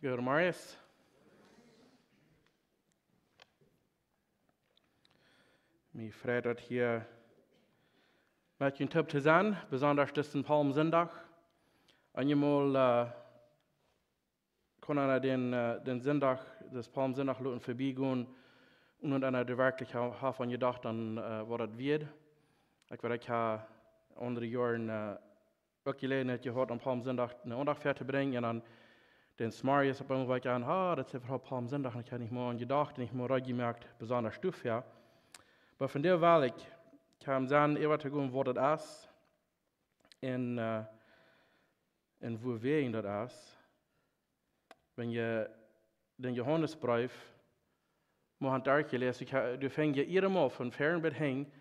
Guten Morgen. Mich freut es hier mit euch zu sein, besonders diesen Paulmsindach. Einmal können wir den Sindach, das Paulmsindach vorbeigehen und einer der wirklich davon gedacht an, was das wird. Ich habe andere Jahre auch Gelegenheit gehabt, am Paulmsindach eine Andacht zu bringen und dann den Smarties auf einmal war ich an, das ist einfach Paulmsindach, und ich habe nicht mal an gedacht, und ich habe mir gemerkt, besonders Stufe, ja. Aber von der Wahl, ich kam dann immer zu gehen, wo das ist, und wo wir das ist. Wenn ihr den Johannesbrief mal durchgelesen, du fängst ja einmal von fern bis hin,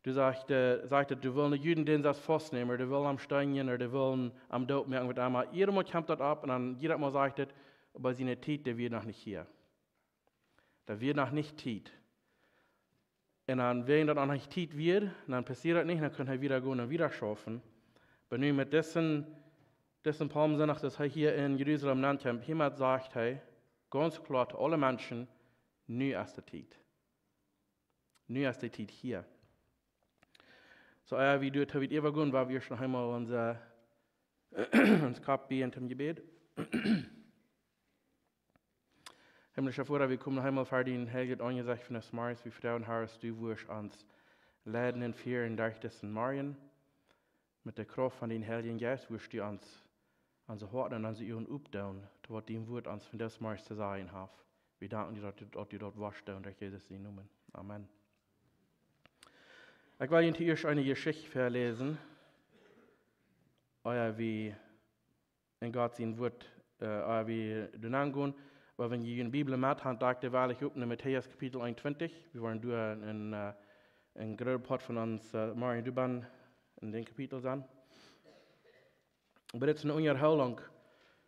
du sagst, du willst nicht jeden Dienst als Fass nehmen, du willst am Stein oder du willst am Dope merken mit einmal. Einmal kommt das ab und dann jeder mal sagt, aber seine Zeit, der wird noch nicht hier. Der wird noch nicht Zeit. Und dann, wenn das noch nicht Zeit wird, dann passiert das nicht, dann können wir wieder gehen und wieder schaffen. Aber nun mit dessen Paulmsindach, das er hier in Jerusalem nennt, jemand sagt, hey, ganz klar, alle Menschen, nu ist die Zeit. Nu ist die Zeit hier. So, wie du es wieder gehen, war wir schon einmal unser Kap im Gebet. Himmlischer Vater, wir kommen noch einmal vor den Heiligen Angesicht von des Mariens, wie Frauen Harris, du wirst uns leiden und führen durch diesen Marien. Mit der Kraft von den Heiligen Geist wirst du uns unsere Horcht und unsere Ohren aufdauen, was dem Wort uns von des Mariens zu sagen hat. Wir danken dir, dass du dort wascht und durch Jesus in Namen. Amen. Ich will Ihnen zuerst eine Geschichte verlesen, wie in Gott sein Wort, wie du angehen. Aber wenn ihr in die Bibel mit habt, da weil ich auf in Matthäus Kapitel 21, wir waren da ein großer Part von uns, Marien Duban, in dem Kapitel sein. Aber das ist eine Unterhaltung,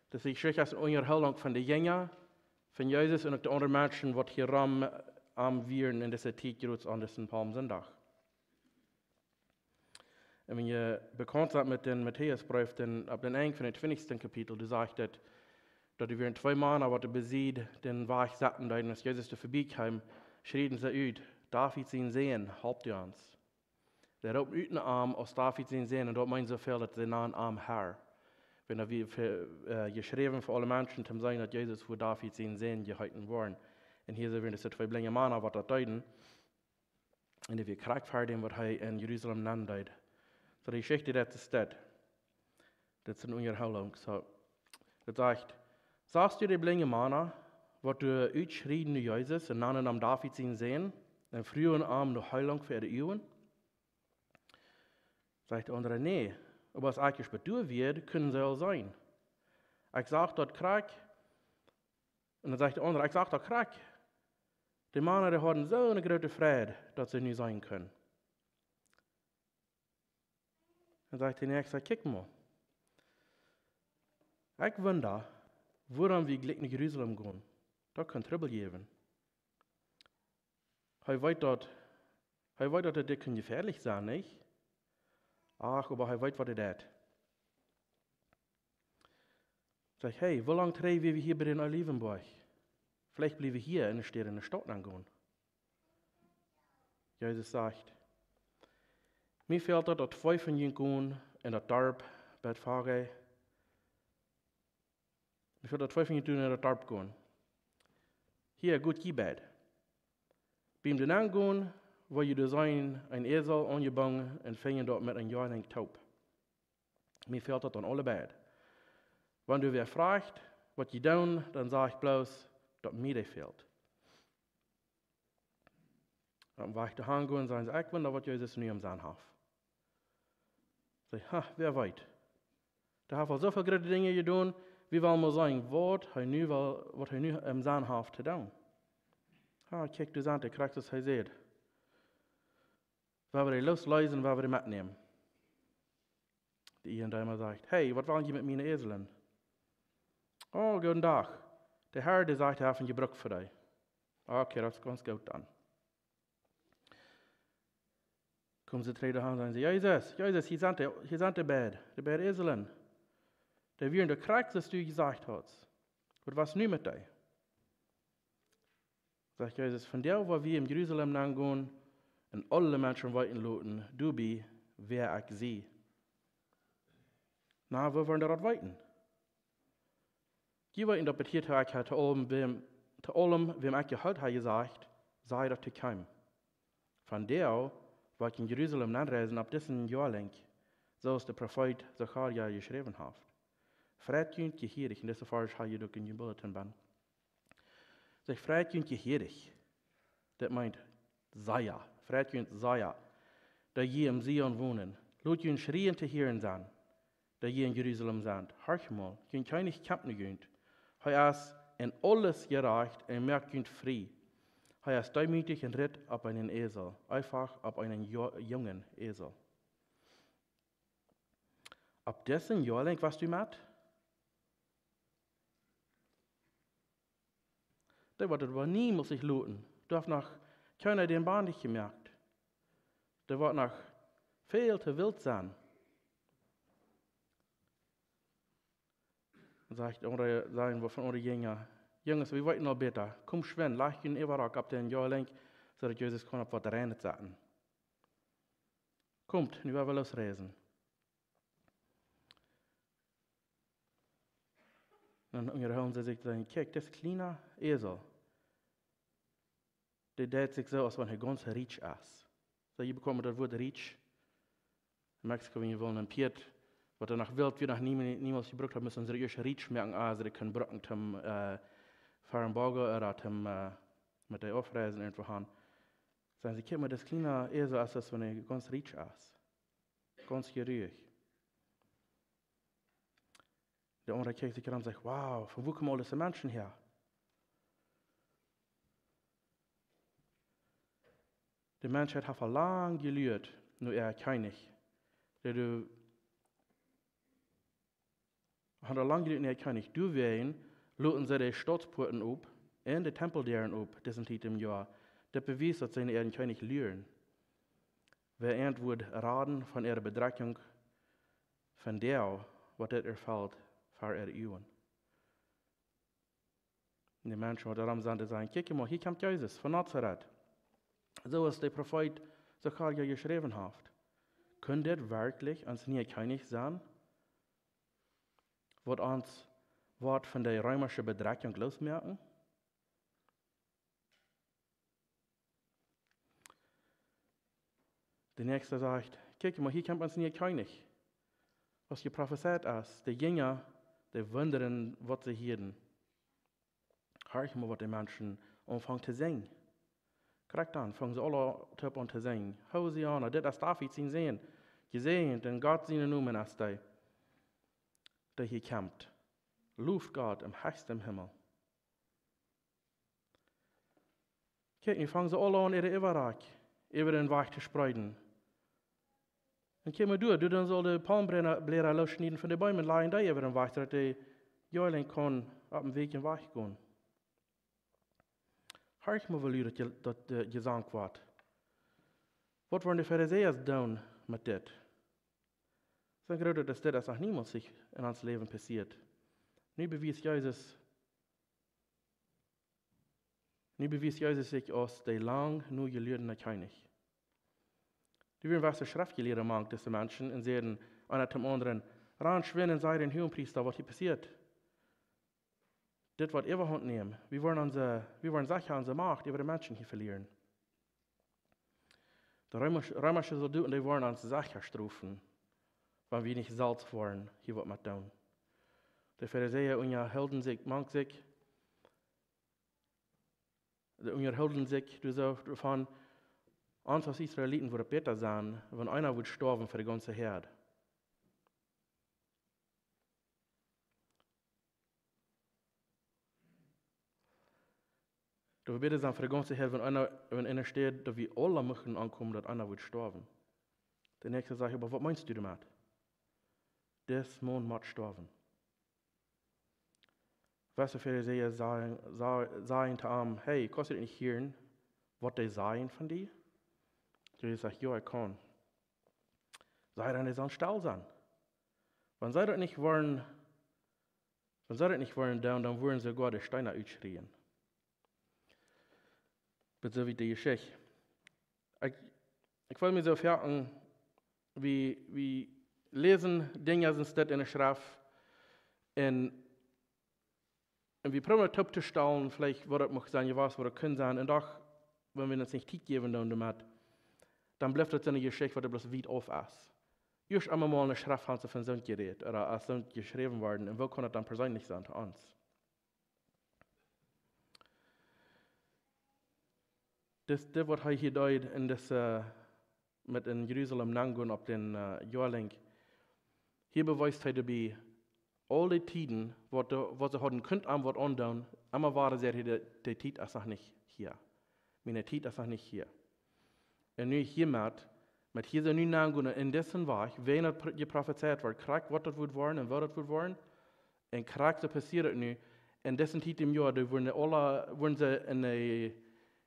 das ist eine Unterhaltung von den Jungen, von Jesus und den anderen Menschen, die hier am Viren in dieser Zeit jetzt an diesem Paulmsindach. Und wenn ihr bekannt seid mit dem Matthäusbrief, dann ab dem Ende von dem 20. Kapitel, du sagst, dass wir in 2 Monaten, was du besiegt, dann war ich satt, und als Jesus vorbeikam, schrien sie aus, David sein Sehen, habt ihr uns. Der robt ut den Arm aus David sein Sehen, und dort meint so viel, dass sie nahen Arm Herr. Wenn er geschrieben für alle Menschen, zum sagen, dass Jesus für David sein Sehen gehalten worden. Und hier sind wir 2 blinge Männer, was das deuten. Und wir kriegt für dem, was er in Jerusalem nennt. So die Geschichte, das ist das. Das ist eine Unterhaltung. So, das sagt, sagst du die blinge Männer, was du ausschrien zu Jesus und nannen am David sein Sehen, und frühen Arm noch Heilung für die Jungen? Sagt der andere, nee, aber was eigentlich bedeutet wird, können sie auch sein. Ich sage dort Krieg, und dann sagt der andere, ich sage dort Krieg. Die Männer, die haben so eine große Freude, dass sie nicht sein können. Dann sagt der Nächste, guck mal. Ich wundere, woran wir gleich nach Jerusalem gehen. Da kann Trouble geben. Er weiß, dass das gefährlich sein kann, nicht? Ach, aber er weiß, was er tut. Sag ich, hey, wie lange treiben wir hier bei den Olivenberg? Vielleicht bleiben wir hier in der Stadt angehen. Jesus sagt, mir fehlt das 2 von ihnen gehen in das Dorf, bei der Pfarrei. Mir fehlt das 2 von ihnen in das Dorf gehen. Hier, gut Gebet. Beim den angehen, wo ihr sein, ein Äsel angebangen und fingen dort mit einem Jahr lang taub. Mir fehlt das an alle Bett. Wenn du wer fragt, was ihr tun, dann sage ich bloß, dass mir das fehlt. Dann war ich daheim gehen und sagen sie, ich wundere, was Jesus nie im Sinn hat. Sag ich, wer weiß. Da hat er so viele gute Dinge getan, wie wollen wir sagen, was er nu im Sinn hat zu tun. Kijk, du sagst, kriegst das, er sieht. Wenn wir loslesen, wenn wir mitnehmen. Die immer sagt, hey, was wollen Sie mit meinen Äseln? Oh, guten Tag. Der Herr, der sagt, er hat einen Gebrauch für dich. Okay, das ist ganz gut dann. Kommen sie 3 daheim und sagen sie, Jesus, hier sind die Bär Äseln. Der wir in der Krieg, das du gesagt hast. was nu mit dir? Sagt Jesus, von der, wo wir in Jerusalem gehen und alle Menschen weiten lassen, du bist, wer ich sie. Na, wo wollen wir dort weiten? Die war interpretiert, hat zu allem, wem ich gehört habe, gesagt, sei doch zu keim. Von der, wo ich in Jerusalem anreisen, ab diesen Jahr lang, so ist der Prophet Sacharja geschrieben hat. Freit, junt, jehierich, und das ist falsch, habe ich doch in den Bulletin bin. Sag, Freit, junt, jehierich. Das meint, Saja. Freit, junt, Saja. Da je im Sion wohnen. Lot junt schrieen te hieren sein. Da je in Jerusalem sind. Horcht mal, junt Kjennich kjemt junt. Hij is in aules jerajcht en moakt junt frie. Hij is deemootich en ritt op einen Äsel, eefach op einen jungen Äsel. Ab dessen Jahr lang, was du mit? Da wird aber nie muss ich looten. Du hast noch keiner den Bahn nicht gemerkt. Da wird noch viel zu wild sein. Sagt sagen wir von unseren Jünger, Jungs, wir wollten noch besser. Komm schwen, lag in eefach ab den Jahr lang, so dass Jesus kann auf was rein setzen. Kommt, nu werden wir losreisen. Und unterhalten sie sich dann, kijk, das kleine Äsel, der dreht sich so, als wenn er ganz reich ist. So, ihr bekommt das Wort reich. In Mexiko, wenn ihr wollen, ein Piet, was er nach Wild, wie nach niemals gebraucht hat, müssen sie erst reich merken, also sie können brücken zum Fahrenburger oder zum mit der Aufreisen irgendwo haben. Sagen sie, kijk mal, das kleine Äsel ist, als wenn er ganz reich ist. Ganz jehierich. Der andere kijkt sich an und sagt, wow, von wo kommen all diese Menschen her? Die Menschheit hat lang gelehrt, nur Kjennich. Der hat lang gelehrt, nur Kjennich. Du wehen, loten sie die Staatsporten auf und die Tempeldären auf, diesen Zeit im Jahr. Das beweist, dass sie in Kjennich lehren. Wer irgendwo raten von ihrer Bedreckung, von der, was das erfällt, für ihre Jungen. Und die Menschen, die daran sind, sagen, kijk mal, hier kommt Jesus von Nazareth. So ist der Prophet Sacharja geschrieben hat. Könnte das wirklich uns nie Kjennich sein? Wird uns Wort von der römischen Bedreckung losmerken? Der nächste sagt, kijk mal, hier kommt uns nie Kjennich. Was geprophezeit ist, die Jünger, die wundern, was sie hieren. Horcht mal, was die Menschen anfangen zu singen. Korrekt dann, fangen sie alle an zu singen. Hosiana, das ist David sein sehen. Gesehen, denn Gott seine Namen ist der hier kommt. Luft Gott im höchsten Himmel. Kijk, nu fangen sie alle an, ihre eefach über den Weg zu spreiden. Und komm mal du dann soll die Palmblätter losschneiden von den Bäumen, leihen da über den Weg, dass die Jährling kann auf dem Weg in den Weg gehen. Horcht mal, wie das gesagt wird. Was wollen die Pharisäer tun mit das? Sie sagen gerade, dass das auch niemals sich in uns Leben passiert. Nie bewies Jesus sich aus der lang nur gelehrten Kjennich. Die werden was der Schriftgelehrte mag, diese Menschen, und sehen einer zum anderen, ran schwinden sei den Hohenpriester, was hier passiert. Das wird Überhand nehmen. Wir wollen Sache unsere Macht über die Menschen hier verlieren. Die römische Soldaten, die wollen uns Sache strafen, wenn wir nicht Salz wollen, hier wird man tun. Die Pharisäer unterhalten sich, du sagst davon, uns als Israeliten würde besser sein, wenn einer würde sterben für die ganze Herde. Du würde besser sein für die ganze Herde, wenn einer steht, dass wir alle möchten ankommen, dass einer würde sterben. Der nächste sagt, aber was meinst du damit? Das Mann muss sterben. Was die Pharisäer sagen zu ihm, hey, kannst du nicht hören, was die sagen von dir? Jesus sagt, ja, ich kann. Sei dann nicht so still sein. Wenn sie das nicht wollen, Wenn sie das nicht wollen, dann wollen sie sogar die Steine ausschreien. Aber so wie die Geschichte. Ich will mir so fragen, wie lesen Dinge sind das in der Schrift und wir probieren top zu stellen, vielleicht was das mag sein, was das können sein, und doch, wenn wir uns nicht Zeit geben dann bleibt das eine Geschichte, die bloß weit auf ist. Just einmal mal eine Schrift von so gerät oder als so geschrieben worden, und wo kann das dann persönlich sein zu uns? Das was hier deut in das mit in Jerusalem nangun auf den Jahrling. Hier beweist er dabei, alle Tiden, was sie hatten, könnt am was andauern, einmal waren sie die Tid ist noch nicht hier. Meine Tid ist noch nicht hier. Und nu hier mit hier so nun nangun, in dessen war ich, wenn das geprophezeit wird, krieg was das wird worden und was das wird worden, und krieg so passiert nu, in dessen Tid im Jahr, da wurden sie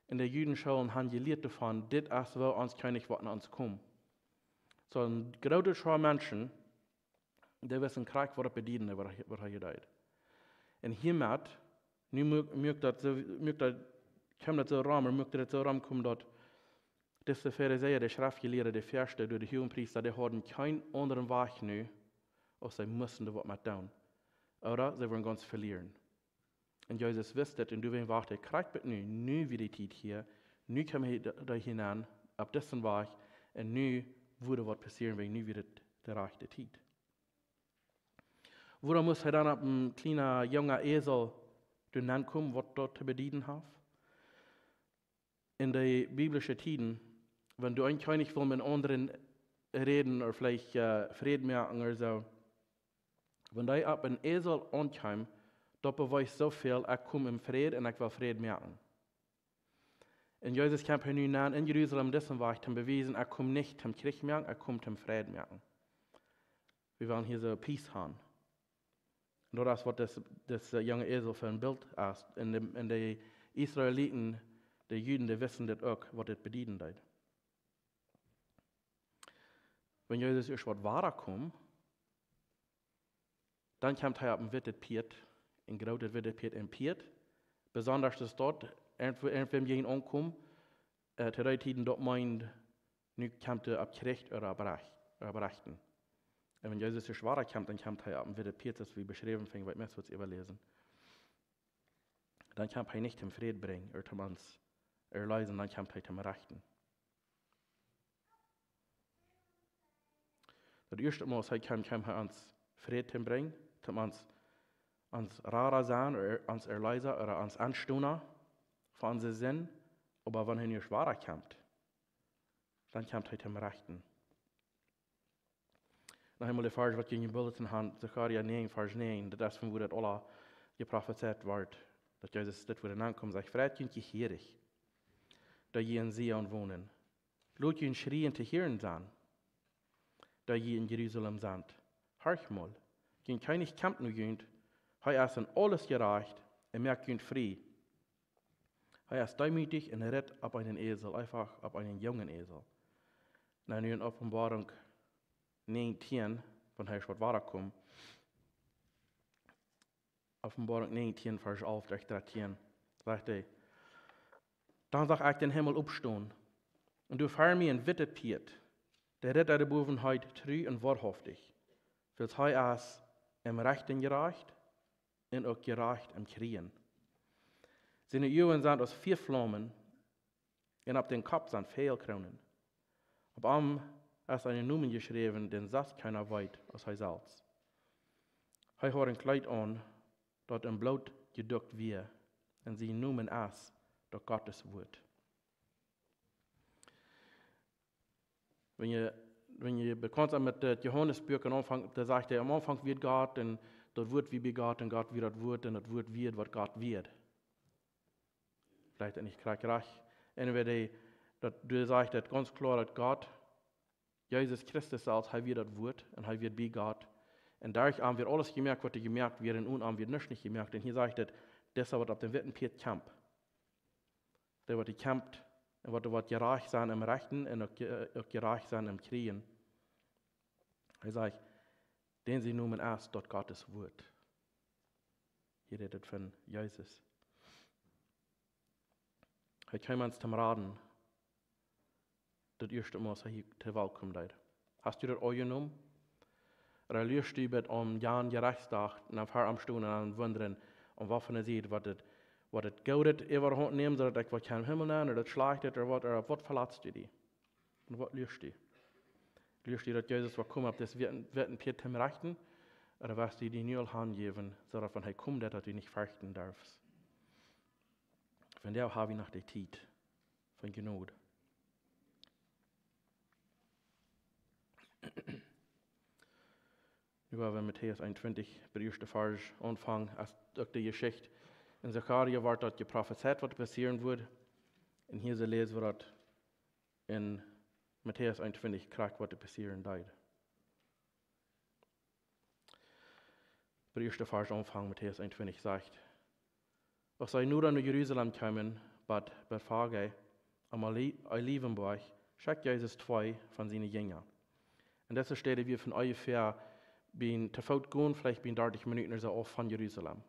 in der Jüdenschulen haben gelehrt davon, das ist, wo uns Kjennich was uns kommt. So ein großer Schar Menschen, die wissen, krieg was das bedienen, was er gedeiht. Und hiermit, nu mögt das kommt das so rum, mögt das so rumkommen, dass diese Pharisäer, die Schriftgelehrten, die Fürsten, die Hohenpriester, die hatten keinen anderen Weg nu, als sie mussten das was mit tun. Oder sie wollen ganz verlieren. Und Jesus wusste das, und du wirst warten, kriegt das nu wie die Zeit hier, nu kommen wir da hinein, ab dessen Weg, und nu würde was passieren, weil nu wird die rechte Zeit. Woran muss er dann ab einem kleinen, jungen Äsel hineinkommen, was dort zu bedienen hat? In den biblischen Tiden, wenn du eigentlich nicht will mit anderen reden oder vielleicht Frieden merken oder so, wenn du ab einem Äsel ankommst, dat beweist so viel, ich komme im Frieden und ich will Frieden merken. Und Jesus kam hier nun in Jerusalem, dessen war ich zum bewiesen, ich komme nicht zum Krieg merken, ich komme zum Frieden merken. Wir wollen hier so Peace haben. Und das ist, was das junge Äsel für ein Bild ist. Und die Israeliten, die Juden, die wissen das auch, was das bedienen wird. Wenn Jesus erst was wahrer kommt, dann kommt er auf ein wittet Piet, in grote wittet Piet in Piet. Besonders das dort, wenn jemand ankommt, zu der Tiden dort meint, nu kommt er ab Gericht oder Berichten. Und wenn Jesus erst wahrer kommt, dann kommt er auf ein wittet Piet, das wie beschrieben fing, was wir jetzt überlesen. Dann kann er nicht zum Frieden bringen, oder zum uns erleisen, dann kann er zum Rechten. Das erste Mal, kann er uns Frieden bringen, zum uns rarer sein, oder uns erleisen, oder uns anstaunen von unseren Sinn. Aber wenn er nicht schwerer kommt, dann kommt er zum Rechten. Noch einmal die Vers, was in den Bulletin haben, Sacharja 9, Vers 9, das ist von wo das alle geprophezeit wird, dass Jesus das wieder ankommt, sagt, Freit, junt, jehierich, da je in Sion wonen. Lot je in schrieen te hieren sein, da je in Jerusalem sind. Horcht mal, gehen Kjennich kjemt nu junt, hij is in aules jerajcht, en merkt junt frie. Hij is deemootich en ritt op einen Äsel, eefach op einen jungen Äsel. Na nu in Offenbarung 19, von hij wat waar komt. Offenbarung 19, vers 11 durch 13, sagt hij. Dan zag ik den Himmel opstaan, en du vaar mij een witte Piet, der ritt de bovenheid true en waarhaftig, zoals hij is im rechten jerajcht en ook jerajcht im schrieen. Seine Augen sind aus 4 Flammen, und auf den Kopf sind Fehlkronen. Auf ihm ist eine Nummer geschrieben, den sagt keiner weit als er selbst. Er hat ein Kleid an, das in Blut gedruckt wird, und sie Numen ist durch Gottes Wort. Wenn ihr bekannt seid mit den Johannesbüchern, da sagt er, am Anfang wird Gott, und das Wort wie bei Gott, und Gott wird das Wort, und das Wort wird, was Gott wird. Vielleicht nicht gleich. Entweder du sagst das ganz klar, dass Gott, Jesus Christus selbst, er wird das Wort, und er wird bei Gott. Und dadurch haben wir alles gemerkt, was gemerkt wird, und haben wir nicht gemerkt. Und hier sagt er, das wird auf dem witten Piet kämpft. Der wird gekämpft, und wird jerajcht sein im Rechten, und auch jerajcht sein im Schrieen. Er sagt, den sie nehmen erst dort Gottes Wort. Hier redet von Jesus. Hij kwam ons zum Raden, das erste Mal, als er zur Welt kommt. Hast du das auch genommen? Oder lernst du mit jehierich und ein paar Stunden an wundern, was von er sieht, was das Geld überhaupt nimmt, oder das was kein Himmel nennen, oder das schlechtet, oder was verlässt du die? Und was lernst du? Lernst du, dass Jesus was kommt, das wird ein Piet im Rechten, oder was du die Null Hand geben, so dass wenn er kommt, dass du nicht fürchten darfst? Von der habe ich nach der Zeit, von Genot. Nu gaan we Matthäus 21, bij de eerste vers aanvangen, als ook de Geschichte. In Sacharja wordt dat geprophezeit wat passieren wordt. En hier lezen we dat in Matthäus 21 krijgt wat passieren deed. Bij de eerste vers aanvangen, Matthäus 21 zegt: Als zij nu naar Jeruzalem komen, bad bevragen, am Olivenberg, schickt Jesus 2 von seinen Jüngern. Und das steht wir von ungefähr bin te voet gaan, vielleicht bin 30 Minuten so auf von Jerusalem.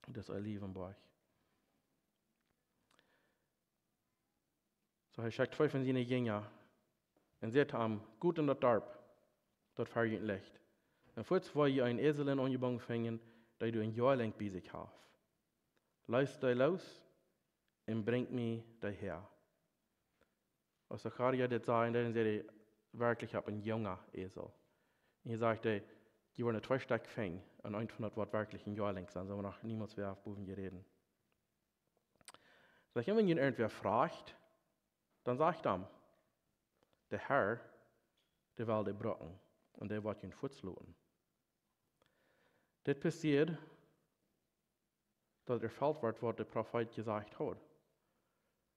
Das Olivenberg. So er schickt 2 von seinen Jüngern und sagt ihm, gut in das Dorf, dort fahre ich Licht. Und kurz vor ihr ein Äsel in angebunden fingen, da du ein Jahr lang bei sich hast. Lass dich los und bring mich daher. Als Sacharja das sagen, dann sagt er, wirklich habe ein junger Äsel. Und er sagte, die waren 2 Stück fing, und ein von das Wort wirklich ein Jahr lang sein, so wir noch niemals mehr auf Buben reden. Sag ich, wenn ihn irgendwer fragt, dann sagt er, der Herr, der will die Brücken, und der wird ihn Fußloten. Das passiert, dass erfüllt wird, was der Prophet gesagt hat.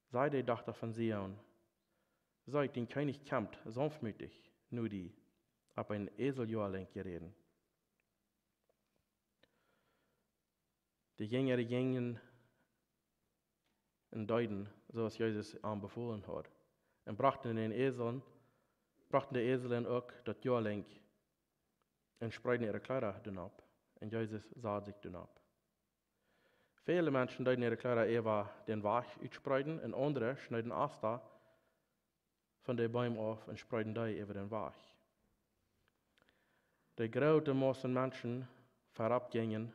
Sei der Tochter von Sion, sei den Kjennich kjemt, sanftmütig, nur die, ab ein Äsel lang gereden. Die Jünger gingen in Deuten, so als Jesus befohlen hat, und brachten die Äseln auch das Jahr lang und spreiden ihre Kleider dann ab. Und Jesus sah sich dann ab. Viele Menschen deuten ihre Kleider eher den Wach ausspreiden, und andere schneiden Aster von den Bäumen auf und spreiden die über den Wach. Die große Masse Menschen vorabgingen,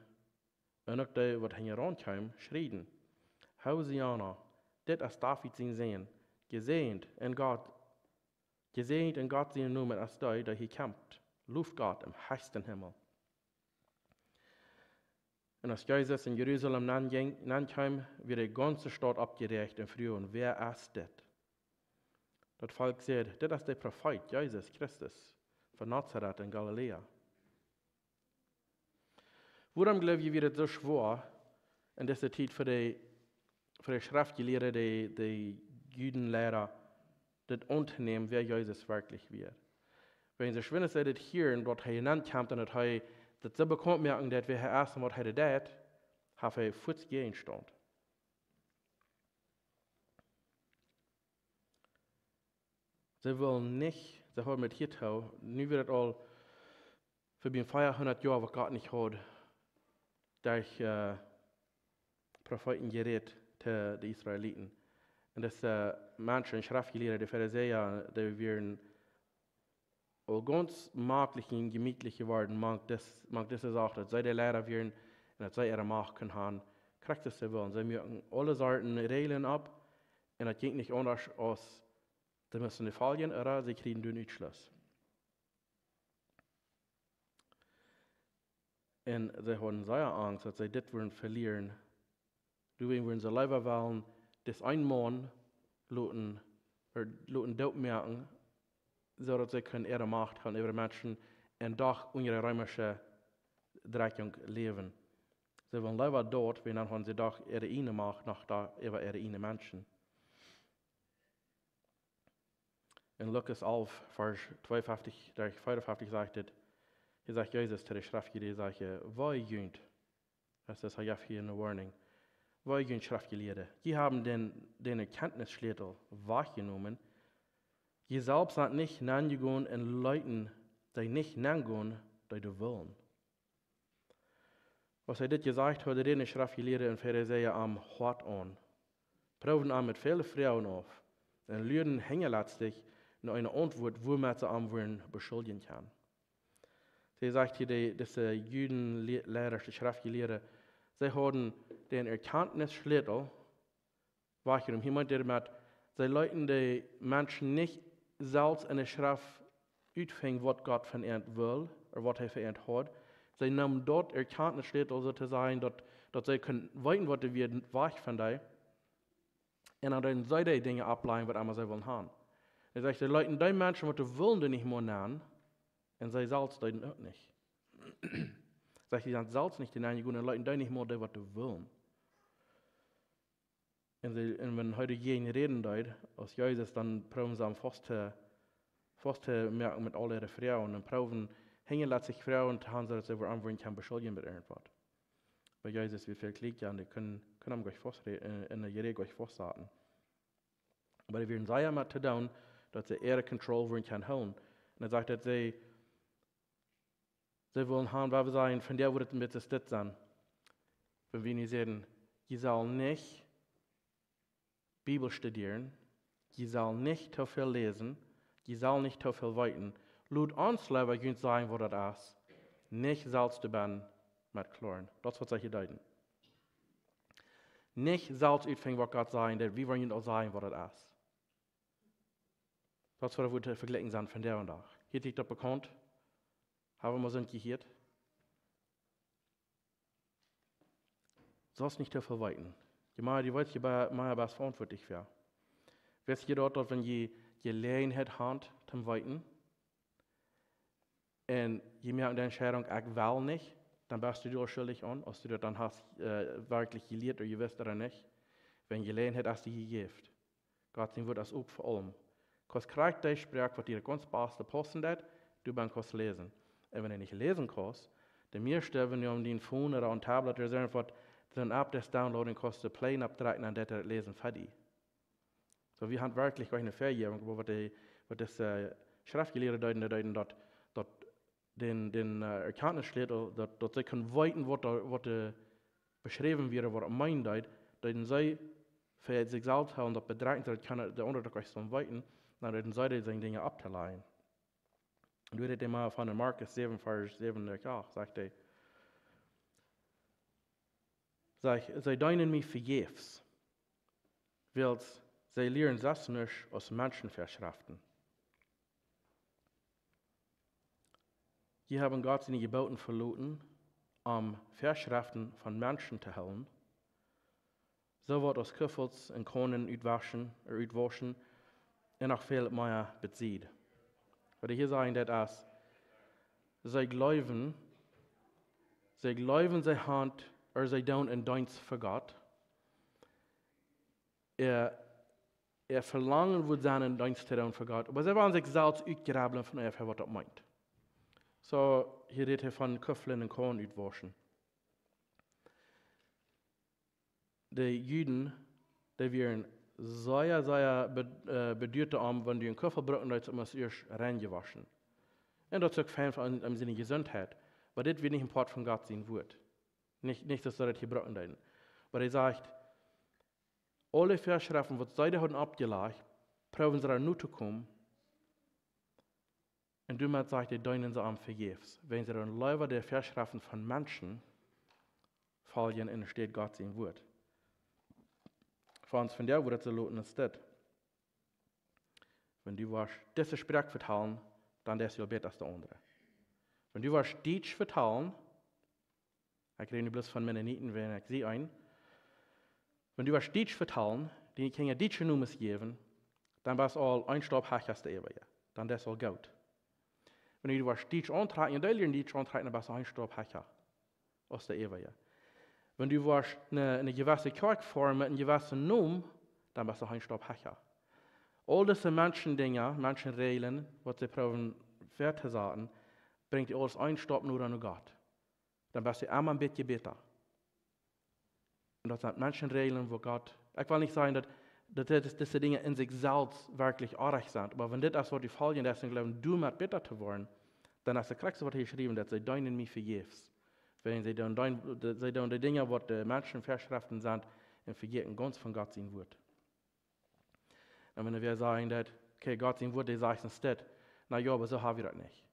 und auch die, die herankamen, schrien: Hosianna, dit ist David sein Sohn, gesegnet in Gott sein Namen als die, der hier kämpft, luft Gott im höchsten Himmel. Und als Jesus in Jerusalem nankam, wird die ganze Stadt abgerecht und fragen, wer ist das? Das Volk sagt, das ist der Prophet Jesus Christus von Nazareth in Galiläa. Warum glaube ich, wird es so schwer in dieser Zeit für die Schriftgelehrten, die Judenlehrer, das anzunehmen, wer Jesus wirklich wird? Wenn sie schwindet, dass das hier, dort er hinankommt und das so bekommt merken, dass wir erst was er das, hat er Fuß gehen stand. Sie wollen nicht, sie haben mit hier tau, nu wird es all für den 400 Jahren, was Gott nicht hat, durch Propheten geredet zu den Israeliten. Und das Menschen, Schriftgelehrte, die Pharisäer, die werden all ganz maglich und gemütlich geworden, mag das auch, dass sie die Lehrer werden und dass sie ihre Macht können haben, kriegt das sie wollen. Sie müssen alle Sorten Regeln ab und das geht nicht anders als, sie müssen nicht fallen oder sie kriegen den Ausschluss. Und sie haben sehr Angst, dass sie das werden verlieren. Deswegen werden sie lieber wollen, das ein Mann lassen dort merken, so dass sie ihre Macht haben über Menschen und doch ihre römische Dreckung leben. Sie wollen lieber dort, wenn dann haben sie doch ihre eine Macht noch da über ihre eine Menschen. In Lukas 11, Vers 52, 54 sagt es, hier sagt Jesus zu der Schriftgelehrten, sagt, wo junt, das ist hier eine Warning, wo junt Schriftgelehrte, die haben den Erkenntnisschlüssel wahrgenommen, die selbst sind nicht nachgegangen und Leuten, die nicht nachgehen, die du wollen. Was dit gesagt hat, de Schriftgelehrten und Pharisäer am Horcht an. Proben an mit vielen Frauen auf. Und Lüden hängen letztlich in einer Antwort, wo man sie am Wurden beschuldigen kann. Sie sagt hier, diese Judenlehrer, die Schriftgelehrten, sie haben den Erkenntnisschlüssel, warum hier meint damit, sie leiten die Menschen nicht selbst in der Schrift uitvinden, was Gott von ihnen will, oder was er von ihnen hat. Sie nehmen dort Erkenntnisschlüssel sozusagen, dass sie können weiten, was wir weich von dir. Und dann sie die Dinge ableiten, was einmal sie wollen haben. Er sagt, sie leiten die Menschen, die wollen, die nicht mehr nennen, und sie selbst die auch nicht. Sagt, sie sind selbst nicht die Nennen, und leiten die nicht mehr, die was sie wollen. Und wenn heute jeden reden dort, aus Jesus, dann proben sie fast zu merken mit all ihren Frauen, und proben, hängen letztlich Frauen, die haben, dass sie antworten kann, beschuldigen mit irgendwas. Bei Jesus, wie viel Krieg ja, die können am gleich fast in der Jehierich gleich fast sagen. Aber die werden sehr mit zu tun, dass sie ihre Kontrolle werden kann holen. Und er sagt, dass sie wollen haben, weil wir sagen, von der wird es mit das sein. Wenn wir nicht sagen, ihr soll nicht Bibel studieren, ihr soll nicht zu viel lesen, ihr soll nicht zu viel weiten. Laut uns Leben könnt sagen, was das ist. Nicht selbst zu werden mit Kloren. Das wird sich hier deuten. Nicht selbst uitvinden, was Gott sagt, wir wollen auch sagen, was das ist. Das wird wir vergleichen sein von der und da. Hier liegt das bekannt. Haben wir sind gehört. Sonst nicht zu viel weiten. Die weiß, die was verantwortlich für. Wisst ihr dort, wenn ihr Gelegenheit habt zum Weiten, und je mehr die Entscheidung, ich will nicht, dann bist du dir schuldig an, als du das dann hast wirklich gelehrt oder gewusst oder nicht. Wenn Gelegenheit hast, die gift. Gott sein wird das auch vor allem. Kannst kriegt die Sprache, was dir ganz beste passen hat, du kannst lesen. Und wenn du nicht lesen kannst, dann meiste, wenn du um den Phone oder ein Tablet oder so etwas, dann ab das Downloaden kostet Plane abdrücken und das lesen für dich. So, wir haben wirklich eine Verjährung, wo das Schriftgelehrte deuten, dass den Erkenntnisschlüssel, dass sie können weiten, was beschrieben wird, was meint, dass sie für sich selbst haben, dass bedreiten, dass kann der andere doch so weiten, dann werden sie die Dinge abzuleihen. Und du redest mal von Markus 7, Vers 7, sagt er, sie deinen mich vergebens, weil sie lernen das nicht aus Menschenverschriften. Die haben Gott seine Geboten verloren, Verschriften von Menschen zu halten. So wird aus Küffels und Kronen uitwaschen und noch viel mehr bezieht. Weil hier sagen, dass sie glauben, sie haben, oder sie tun in Dienst für Gott. Verlangen wird seinen Dienst zu tun für Gott, aber sie wollen sich selbst ausgraben von was das meint. So, hier redet er von Küffeln und Korn uitwaschen. Die Juden, die wären sehr bedeutet wenn die einen Küffel brauchen, dann muss erst reingewaschen. Und das ist auch fein im Sinne Gesundheit. Aber das wird nicht ein Part von Gott sein wird. Nicht, dass sie das hier brauchen. Aber er sagt, alle Verschriften, was sie da haben abgelegt, proben sie da nur zu kommen. Und du sagt, die deinen sie am vergebens. Wenn sie dann Läufer der Verschriften von Menschen fallen, und steht Gott sein Wort. Von der Wort zu loten ist das. Wenn du was diese Sprache vertalen, dann ist es besser als der andere. Wenn du was Deutsch vertalen, ich rede nicht bloß von Mennoniten, wenn ich sie ein. Wenn du was Deutsch vertalen, die ich keine deutsche Nummer geben, dann war es all ein Stab Hack aus der Ewe. Dann ist es all gut. Wenn du was Deutsch antragen, und lernen Deutsch antragen, dann war es ein Stab Hack aus der Ewe. Wenn du was eine gewisse Kirchform mit einem gewissen Namen, dann war es ein Stab Hack. All diese Menschenregeln, was sie proben wert zu sagen, bringt alles ein Stab nur an Gott. Dann bist du einmal ein bisschen besser. Und das sind Menschenregeln, wo Gott, ich will nicht sagen, dass diese Dinge in sich selbst wirklich artig sind, aber wenn das was die fallen, dass sie glauben, du mit besser zu werden, dann hast du kriegst, was hier geschrieben, dass sie deinen mich vergebens. Weil sie dann die Dinge, was die Menschen verschriften sind, und vergessen ganz von Gott sein Wort. Und wenn wir sagen, dass, okay, Gott sein Wort, der sagt uns das, na ja, aber so haben wir das nicht.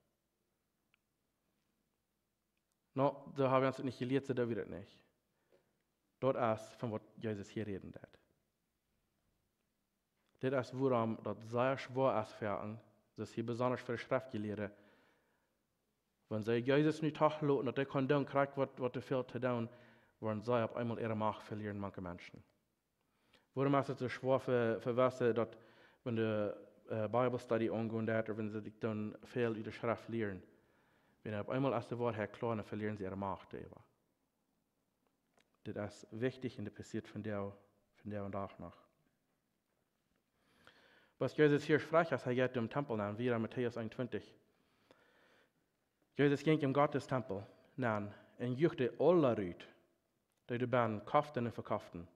No, so haben wir uns nicht gelehrt, so haben wir das nicht. Das ist, von was Jesus hier reden hat. Das ist, woran das sehr schwer ist für uns, das ist hier besonders für die Schriftgelehrten. Wenn sie Jesus nicht tachlassen, dass er kann dann kriegt, was er fehlt zu tun, werden sie auf einmal ihre Macht verlieren, manche Menschen. Warum ist es so schwer für Wasser, dass, wenn die Bibelstudy angehen, oder wenn sie sich dann viel über die Schrift lernen, wenn auf einmal aus der Wort her klar, dann verlieren sie ihre Macht. Das ist wichtig und das passiert von der und Tag noch. Was Jesus hier spricht, ist, er geht im Tempel an, wie in Matthäus 21. Jesus ging im Gottestempel an und juchte alle Ritt, die die Bahn kauften und verkauften.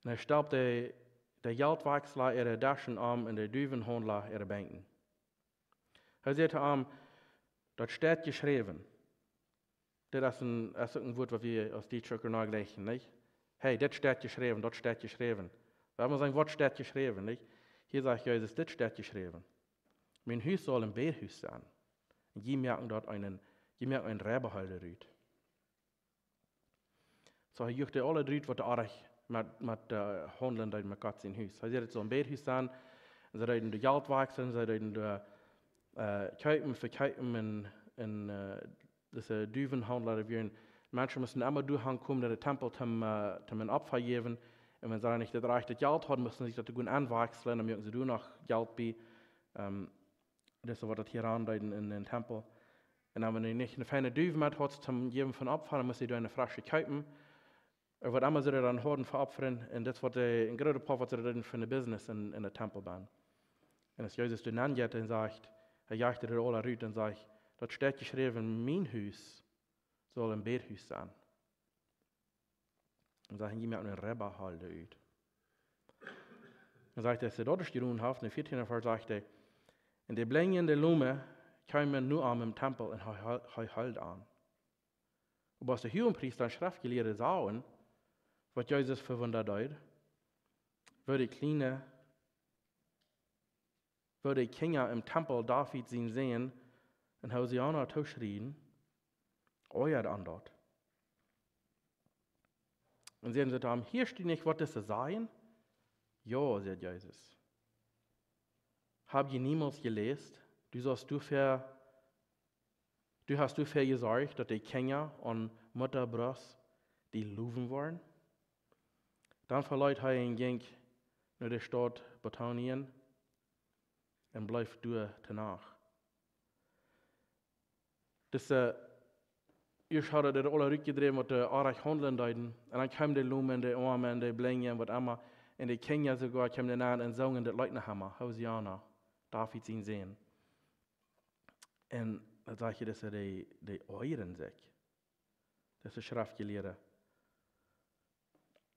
Und er stellte der Geldwechsler ihre Taschen an und der Düvenhändler ihre Bänken. Er sagte ihm, das steht geschrieben. Das ist ein Wort, was wir aus die Schöcker nachlesen, nicht? Hey, das steht geschrieben, das steht geschrieben. Wir haben sagen, was steht geschrieben, nicht? Hier sagt Jesus, das steht geschrieben. Mein Haus soll ein Beerhaus sein. Und die merken dort einen Rebehalter rüt. So, er juchte alle Rüt, was er mit handeln mit Gott sein Haus. Er sagt, so ein Beerhaus sein, sie reden die Geld wechseln, sie reden die Kjeimt, verkaufen und diese Düvenhandler werden. Menschen müssen immer durchkommen, in den Tempel zum ein Opfer geben. Und wenn sie nicht das rechte Geld haben, müssen sie sich das gut anwechseln, dann müssen sie noch Geld bei. Das ist, was das hier andeuten in den Tempel. Und wenn sie nicht eine feine Düve mit hat, zum Geben von Opfer, dann müssen sie eine frische kaufen. Und was immer sie dann haben für Opfern, und das wird ein großer Part, was sie dann für ein Business in der Tempel bauen. Und als Jesus den angeht und sagt, er jagt dir alle Rüt und sagt, das steht geschrieben, mein Haus soll ein Beerhaus sein. Und sagen, jemand einen Rebbe halten uit. Und sagt er, sie dort geruhen hat, in der 14. Vers sagt er, in der blendende Lume kamen nur an im Tempel und er halt an. Und was der Hohenpriester und Schriftgelehrte sahen, was Jesus verwundert hat, würde die Kinder im Tempel David sehen und Hosianna schreien, euer an dort. Und sie haben, hier steht nicht, was das sein? Ja, sagt Jesus. Hab ihr niemals gelesen, du hast du für gesorgt, dass die Kinder und Mutterbrust die Löwen waren? Dann verleiht er ihn ging nach der Stadt Bethanien und bleibt durch danach. Ich hatte das alle rückgedreht mit der Arach handeln deuten. Und dann kamen die Lumen, die Armen, die Blingen, was immer. Und die Kinder sogar kamen dann an und sangen das Leute nach Hammer, Hosianna, David ihn sehen. Und dann sage ich, das sind die Euren sich. Das ist Schriftgelehrte.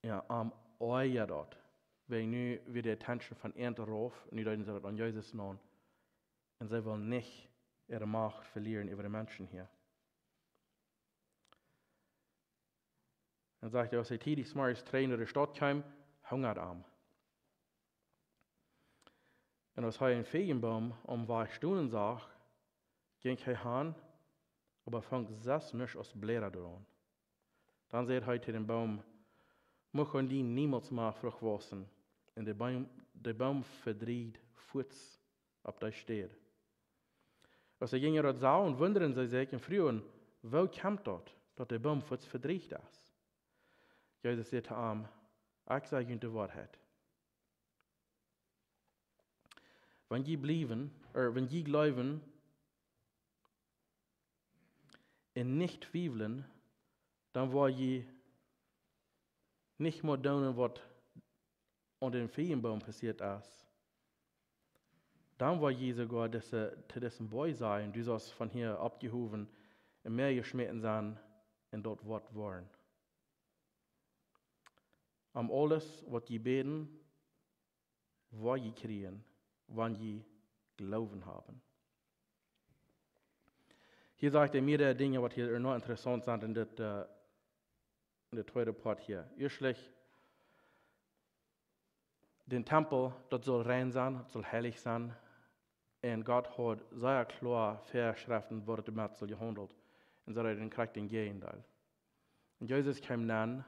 Ja, am Euer dort. Weil nu wird die Attention von Ernte rauf, und die deuten sie das an Jesus nun. Und sie wollen nicht ihre Macht verlieren über die Menschen hier. Dann sagt er, als er täglich morgens in der Stadt kam, hungert am. Und als er einen Feigenbaum war Stunden sah, ging er hin, aber fängt das nicht aus Blätter dran. Dann sagt er zu dem Baum, möchten die niemals mehr Frucht wachsen. Und der Baum verdreht Fuß, ob der steht. Als er ging dort sah und wundern sie sich und frühen, wo kommt dort, dass der Baum Fuß verdreht ist? Jesus sagt zu ihm, ich sage Ihnen die Wahrheit. Wenn Sie glauben und nicht zweifeln, dann wollen Sie nicht mehr tun, was an dem Feigenbaum passiert ist. Dann wollen Sie sogar zu diesem Boy sein, du sollst von hier abgehoben und mehr geschmitten sein und dort Wort wollen. Am aules, was Sie beten, wollen Sie kriegen, wenn Sie Glauben haben. Hier sagt er mehrere Dinge, was hier noch interessant sind in der zweiten Part hier. Erstlich, den Tempel, das soll rein sein, das soll heilig sein. Und Gott hat sehr klar Verschriften, wo damit soll gehandelt. Und so hat er den kriegt den Gegenteil. Und Jesus kam dann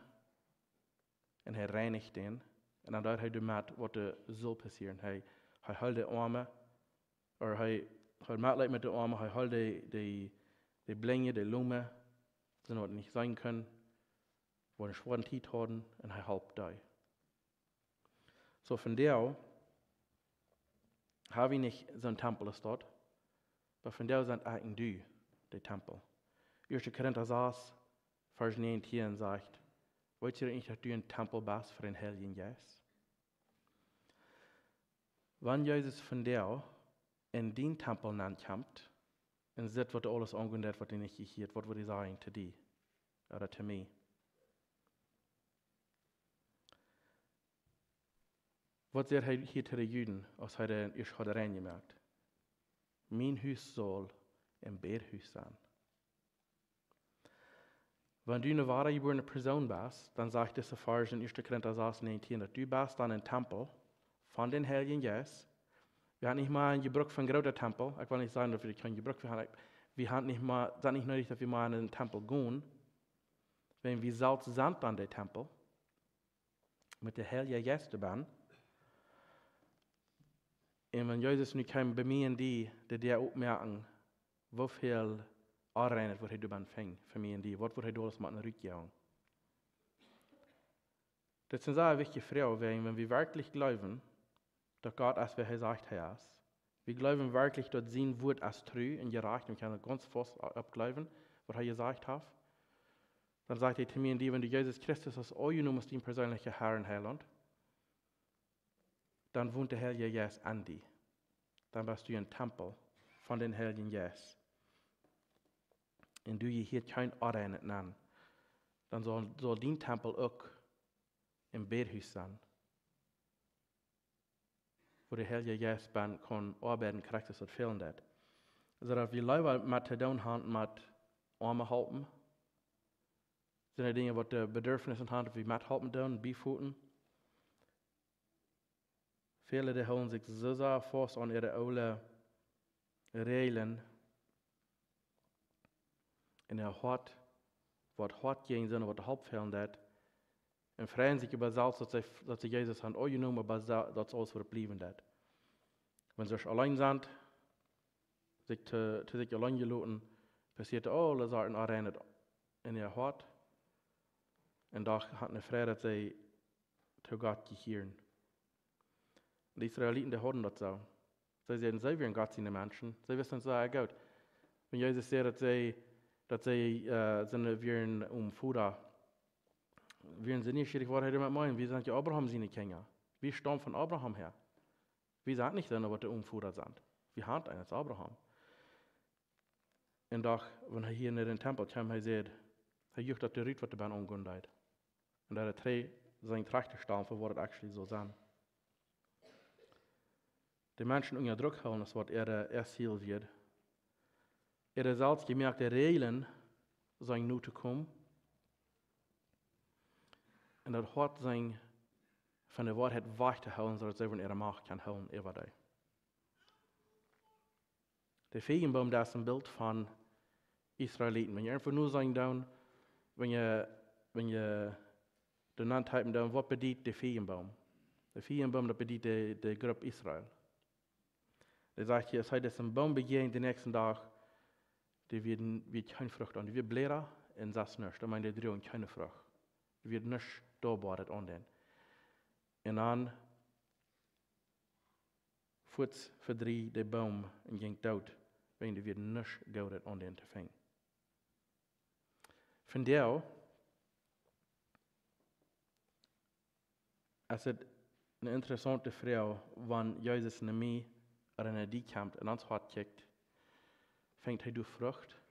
und er reinigt den. Und dann hat er damit, was soll passieren. Er hält die Arme, oder er macht mit den Armen, er hält die Blinge, die Lunge, so was nicht sein können, wo einen schweren Tiet haben, und er hilft die. So von der habe ich nicht so ein Tempel dort, aber von der sind eigentlich die Tempel. 1. Korinther 6, Vers 19 sagt, wollt ihr nicht, dass du ein Tempel bist für den Heiligen Geist? Wenn Jesus von der in den Tempel kommt, und sieht, was alles angeht, was er nicht gehört, was würde ich sagen zu dir oder zu mir? Was sagt er hier zu den Juden, als er den erst hat reingemerkt? Mein Haus soll ein Bethaus sein. Wenn du eine wahre geborene Person bist, dann sagt der Sacharja in 1. Korinther 6, 19, dass du bist dann ein Tempel von den Heiligen Geist. Wir haben nicht mal ein Gebrauch von großer Tempel. Ich will nicht sagen, dass wir kein Gebrauch haben. Wir haben nicht mal, sind nicht nötig, dass wir mal in den Tempel gehen. Wenn wir selbst sind an den Tempel, mit der Heiligen Geist dabei. Und wenn Jesus nu kam bei mir und die aufmerken, wie viel Anreinen wird er dabei fängt, für mich und die, was wird er alles mit einer Rückgehung. Das ist eine sehr wichtige Frage, wenn wir wirklich glauben, dass Gott, als wir gesagt haben, wir glauben wirklich, dass sein Wort als treu und jerajcht, und können ganz fest abglauben, was er gesagt hat. Dann sagt er zu mir und die, wenn du Jesus Christus als angenommen hast, dein persönlicher Herr und Heiland, dann wohnt der Heilige Geist an dir. Dann bist du ein Tempel von den Heiligen Geist. Und du hier kein Anreinen nennen. Dann soll dein Tempel auch im Bethaus sein. Wo der Heilige Geist kann arbeiten, kriegt es das fehlen. Also, dass wir leider mit zu tun haben, mit Arme halten, sind die Dinge, die die Bedürfnisse haben, die wir mithalten tun, beifügen. Viele, die holen sich so sehr fest an ihre alten Regeln. Und hat, was hart gehen sind, was halbfehlen hat. Und freuen sich über das, dass sie Jesus haben angenommen, aber das alles verbleiben hat. Wenn sie allein sind, sich zu sich allein gelassen, passiert alle Sachen erinnert in ihr Hart. Und da hat eine Freude, dass sie zu Gott gehören. Die Israeliten, die hatten das so. Sie sagen, sie wären Gott seine Menschen. Sie wissen so gut. Wenn Jesus sagt, dass sie wären Futter, wären sie nicht schwierig, was er damit meint. Wir sind ja Abraham seine Kinder. Wir stammen von Abraham her. Wir sagen nicht, was die Umfutter sind. Wir haben eines Abraham. Und doch, wenn er hier in den Tempel kam, er sagt, er jucht auf die Ritt, was er umgehen hat. Und er hat seine Trachte stehen, für was es actually so sein. Die Menschen unter Druck halten, das was er Ziel wird. Er hat selbst gemerkt, die Regeln sind nur zu kommen. Und das hat sein von der Wahrheit wach zu halten, sodass sie von ihrer Macht kann halten, über die. Der Feigenbaum, das ist ein Bild von Israeliten. Wenn ihr einfach nur sagen down, wenn ihr den Landtypen down, was bedient der Feigenbaum? Der Feigenbaum, das bedient die Gruppe Israel. Der sagt hier, es heißt, dass ein Baum begegnet den nächsten Tag, die wird keine Frucht an. Die wird blätter und das nicht. Da meint der Dreh und keine Frucht. Die wird nicht da badet an den. Und dann verdreht der Baum und ging tot, weil die wird nicht gaudet an den zu fangen. Von der es ist eine interessante Frage, wenn Jesus in mich oder in die kommt und ans Hart kickt, fängt er durch Frucht.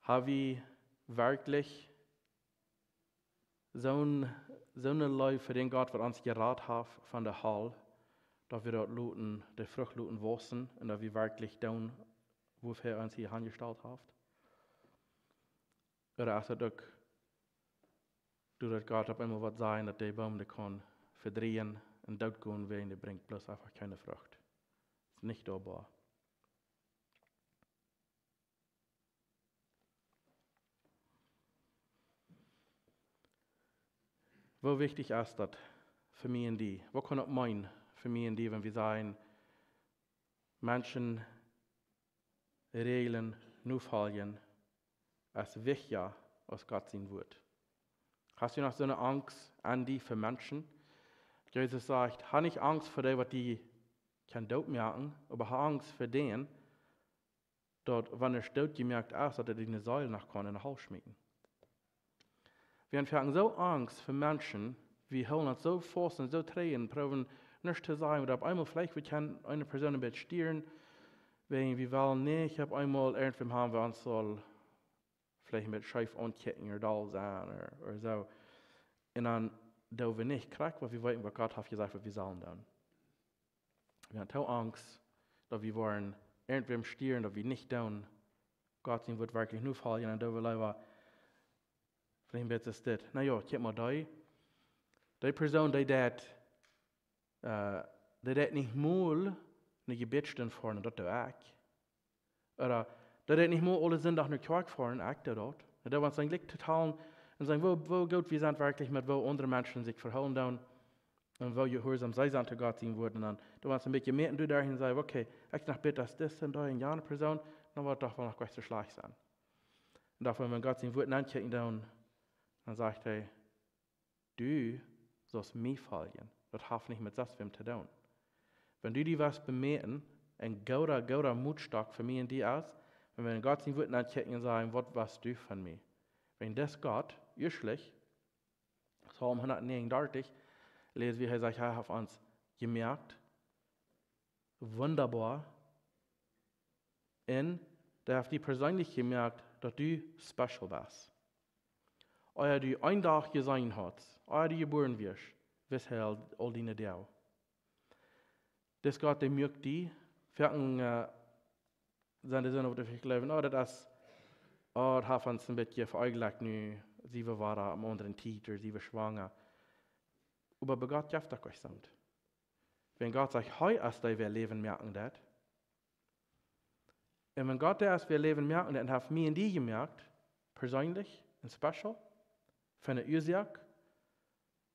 Habe ich wirklich so eine Leute für den Gott, der uns geraten hat von der Hall, dass wir dort die Frucht wachsen und dass wir wirklich tun, wofür uns hier angestellt hat. Oder ist es auch, dass Gott auf einmal was sein, dass der Baum kann verdrehen und dort gehen will, der bringt bloß einfach keine Frucht. Ist nicht dobar. Wo wichtig ist das für mich und die? Wo kann auch mein für mich und die, wenn wir sagen, Menschen, Regeln, Nufallen, ist wichtiger als Gott sein Wort. Hast du noch so eine Angst an die für Menschen? Jesus sagt, habe nicht Angst vor dem, was die kann dort merken, aber habe Angst vor denen, dort, wenn er dort gemerkt ist, dass er die eine Säule nach kann in den Haus schmieden. Wir haben so Angst für Menschen, wir holen uns so fast und so trägen, probieren nicht zu sein, oder auf einmal vielleicht wir können eine Person ein bisschen stieren, wenn wir wollen, nee, ich habe einmal irgendwem haben, wir uns soll vielleicht mit scheif ankicken oder doll sein oder so. Und dann, da wir nicht kriegen, weil wir wissen, was Gott hat gesagt, was wir sollen tun. Wir haben so Angst, dass wir wollen irgendwem stieren, dass wir nicht tun. Gott wird wirklich nur fallen, und da wir leider vielleicht wird es das. Na ja, guck mal, die Person, die das nicht mal eine Gebetsstunde fahren, das auch. Oder die das nicht mal alle Sonntag nach Kirche fahren, auch dort. Da wollen sie eigentlich total und sagen, wo gut wir sind wirklich mit, wo andere Menschen sich verhalten dann und wo gehorsam sie sind zu Gott sein würden. Und da wollen sie ein bisschen mehr und du dahin und sagen, okay, ich nach bitte, dass das und da in eine Person, dann wird doch wohl noch gleich so schlecht sein. Und dafür, wenn Gott sein Wort ankicken dann sagt er, du sollst mich folgen. Das hat nicht mit das zu tun. Wenn du die was bemerken, ein guter Mutstock für mich und die aus, wenn wir Gott sein Wort ankicken und sagen, was warst du von mir? Wenn das Gott, üschlich, Psalm 139, lesen wir, er sagt, er hat uns gemerkt, wunderbar, und der hat die persönlich gemerkt, dass du special bist. Euer du ein Tag gesehen hast, euer du geboren wirst, wisst ihr all deine Dau. Das Gott, der mögt die, fährten seine Söhne, auf die glauben, das hat uns ein bisschen vereugt, nu, sie waren am anderen Titel, sie war schwanger. Aber bei Gott gibt es euch samt. Wenn Gott sagt, heu ist wir leben, merken das. Und wenn Gott der ist, wir leben, merken das, und hat mir und die gemerkt, persönlich und special, für eine Ursache,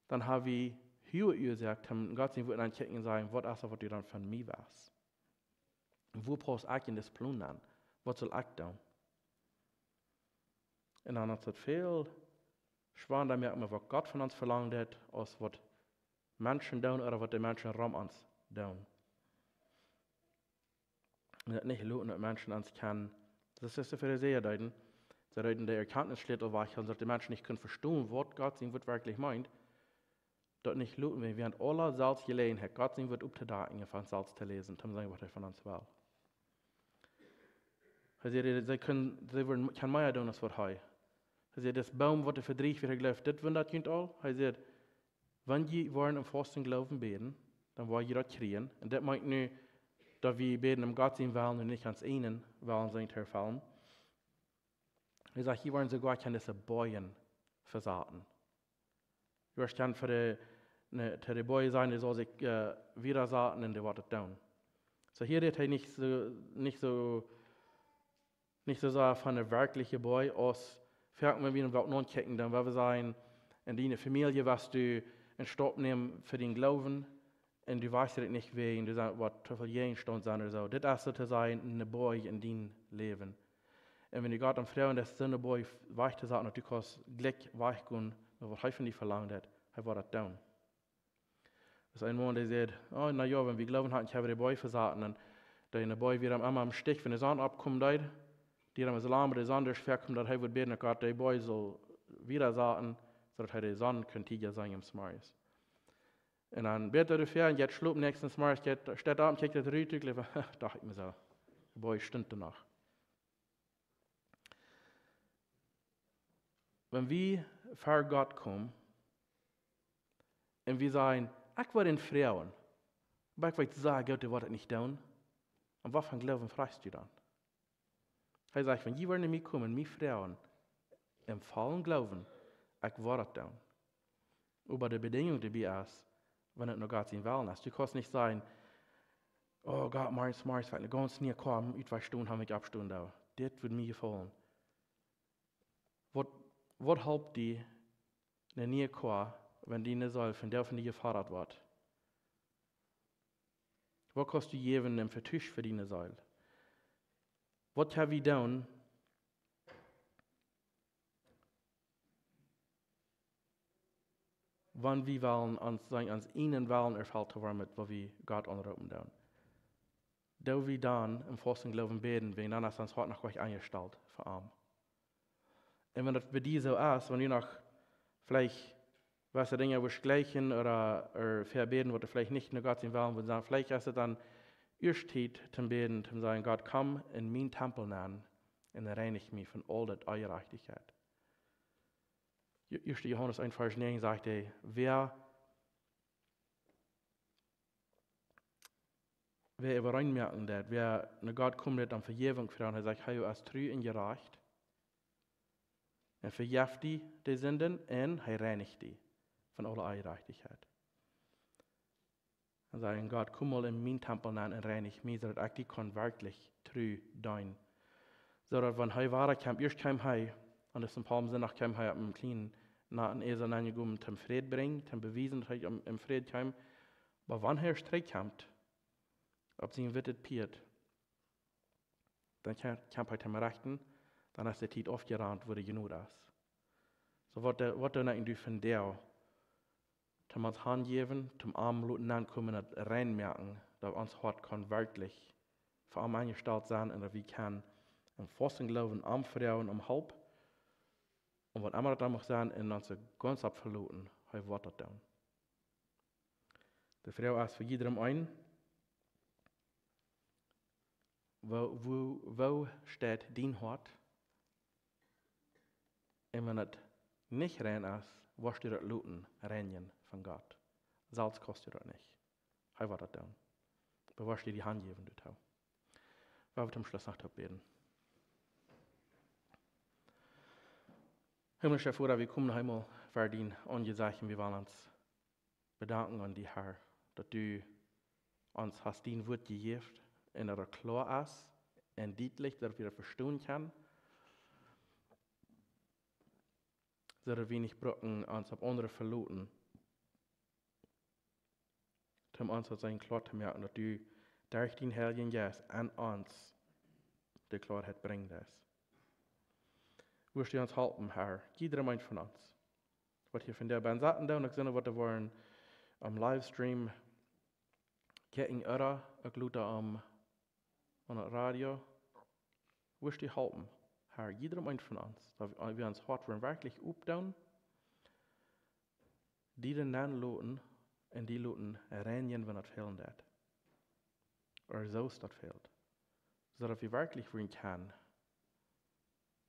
dann haben wir höhere Ursache, haben Gott sich würden ankicken und sagen, was ist das, was du dann von mir warst? Wo brauchst ich in das Plan an? Was soll ich tun? Und dann hat es viel spannender, merkt man, was Gott von uns verlangt hat, als was Menschen tun oder was die Menschen rum uns tun. Und das nicht lauten, dass Menschen uns kennen. Das ist für die Seherdeuten. Sie reden der Erkenntnis steht aufweichen, dass die Menschen nicht können verstehen, was Gott sein wird wirklich meint. Dort nicht lauten, wenn wir an aller Salz gelesen haben, Gott sein wird aufzudagen, von Salz zu lesen, dann sagen, was er von uns will. Sie können mehr tun, als was er. Das Baum, was er verdriecht wird, glaubt, das wundert ihn all. Er sagt, wenn wir wollen im Fasten Glauben beten, dann wollen wir das kriegen. Und das meint nur, dass wir beten im Gott sein wollen und nicht ans Eenen wollen sein zu erfallen. Er sagt, hier wollen sogar diese Bäume versaten. Du kannst für die Bäume sein, die soll sich wieder saaten und die wird es tun. So hier redet er nicht so von der wirklichen Bäume aus, fährt man wieder noch kicken, dann weil wir sagen, in deiner Familie, was du in Stopp nehmen für den Glauben, und du weißt es nicht wie, und du sagst, was zu viel Gegenstand sein oder so. Das ist so zu sein, eine Bäume in deinem Leben. Und wenn du Gott am Frauen das Sinne Bäume weich zu sagen, du kannst Glück weich gehen, was er von dir verlangt hat, er wird das tun. Das ist ein Mann, der sagt, oh, na ja, wenn wir glauben hatten, ich habe die Bäume versaten, und der Bäume wieder einmal am Stich, wenn die Sonne abkommt, die haben so lange, die Sonne verkommt, dass er wird beten, dass Gott die Bäume soll wieder saten, sodass er die Sonne könnte sein im Smarris. Und dann betet er dafür, und jetzt schlug nächsten Smarris, steht da und kriegt das Rüttig, dachte ich mir so, die Bäume stünden noch. Wenn wir vor Gott kommen und wir sagen, ich will den Frauen, aber ich will sagen, Gott, du willst das nicht tun, und was von Glauben fragst du dann? Hij sagt, wenn je naar mij komen, mijn vrouwen, im vollen Glauben, ich werde es tun. Aber die Bedingung dabei ist, wenn es noch Gott sein Willen ist. Du kannst nicht sagen, oh Gott, morgens, wenn ich ganz nie komme, in 2 Stunden habe ich Abstunde da. Das wird mir gefallen. Was helpt die, wenn nie kommen, wenn die nicht soll, von der von dir gefordert wird? Was kannst du geben im Vertisch für die Säule? Was haben wir tun, wann wir wollen ans eenen wollen erfüllt werden, mit was wir Gott anrufen tun? Da wir dann im festen Glauben beten, wenn dann ist uns Hort noch gleich eingestellt für arm. Und wenn das bei dir so ist, wenn du noch vielleicht was Dinge gleichen oder verbeten, was du vielleicht nicht nur Gott sein wollen, sondern vielleicht ist es dann erst Zeit zum Beten, zum sagen, Gott, komm in mein Tempel nennen und reinigt mich von all der Jerajchtigkeit. 1. Johannes 1, Vers 9 sagt er, wer übereinmerken dat, wer nach Gott kommt, um Vergebung für ihn, er sagt, er ist treu und jerajcht. Er vergibt die Sünden und er reinigt die von aller Jerajchtigkeit. Er sagt, Gott, komm mal in mein Tempel nennen und reinigt mich, so dass ich die kann wirklich treu dienen. So dass wenn er weiterkommt, erst kam er, und das ist in Paulmsindach, kam er mit einem kleinen Nahen Äsel angekommen, zum Freit bringen, zum beweisen, dass er im Freit kam. Aber wenn er zurückkommt, ob sie ihn wittet piert, dann kann er zum Rechten, dann ist der Zeit aufgerannt, wo er genug ist. So was dann eigentlich von der, zum uns handgeben, zum Armen ankommen und reinmerken, dass uns Hort kann wirklich vor allem eingestellt sein und dass wir kann im festen Glauben am Frauen um Halb und was immer das muss sein, in uns ganz abverloten, er wird das tun. Die Frau ist für jedem ein, wo steht dein Hort? Und wenn es nicht rein ist, wirst du das Luten reinigen von Gott. Salz kostet das nicht. Er wird das tun. Aber wirst du die Hand geben, du tau. Wir werden zum Schluss noch beten. Himmlischer Vater, wir kommen einmal für dein Angesicht, wir wollen uns bedanken an die Herr, dass du uns hast dein Wort gegeben, und dass er klar ist und deutlich, dass wir das verstehen können, so dass wir nicht brauchen, uns auf andere verloten, um uns sein klar zu merken, dass du durch den Heiligen Geist an uns die Klarheit bringst. Wirst du uns helfen, Herr, jeder Mensch von uns. Was hier von der Band satten da, und ich sehe, was da waren am Livestream, Kjennich oder ich lute am Radio. Wirst du helfen, Herr, jeder Mensch von uns, dass wir uns hart wirklich aufbauen, die den Namen loten und die loten reinigen, wenn das fehlen wird. Oder so ist das fehlt. So dass wir wirklich wollen können,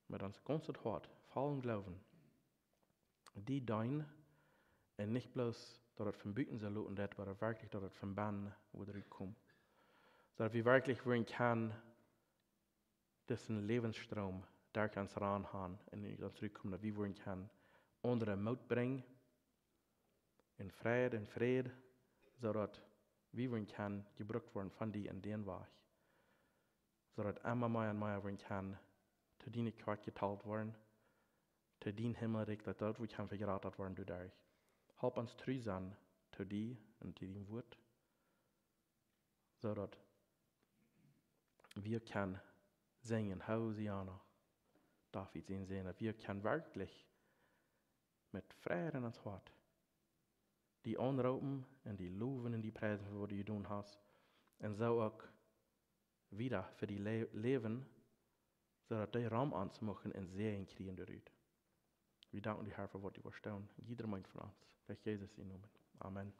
mit uns ganzen Hart, vollen Glauben, die dein und nicht bloß, dass es von Büten soll loten wird, aber wirklich, dass es von Bann wieder kommt. So dass wir wirklich wollen können, diesen Lebensstrom, der kann es ranhauen und dann zurückkommen, dass wir wollen können, andere Mut bringen, in Fried, so dass wir wollen können, gebraucht werden von die in den Weg. So dass immer mehr und mehr wollen können, zu deine Karte geteilt werden, zu dein Himmelreich, dass dort, wo ich kann vergeratet werden, du dadurch. Help uns treu sein, zu dir und zu deinem Wort, so dass wir können singen, Hosianna, David sehen, dass wir können wirklich mit Freude in uns Hart die anrufen und die loben und die preisen, für was du getan hast, und so auch wieder für die Leben, so dass die Raum anzumachen und Segen kriegen darüber. Wir danken dir, Herr, für was du verstehen. Jeder Mensch von uns. Durch Jesus in Namen. Amen.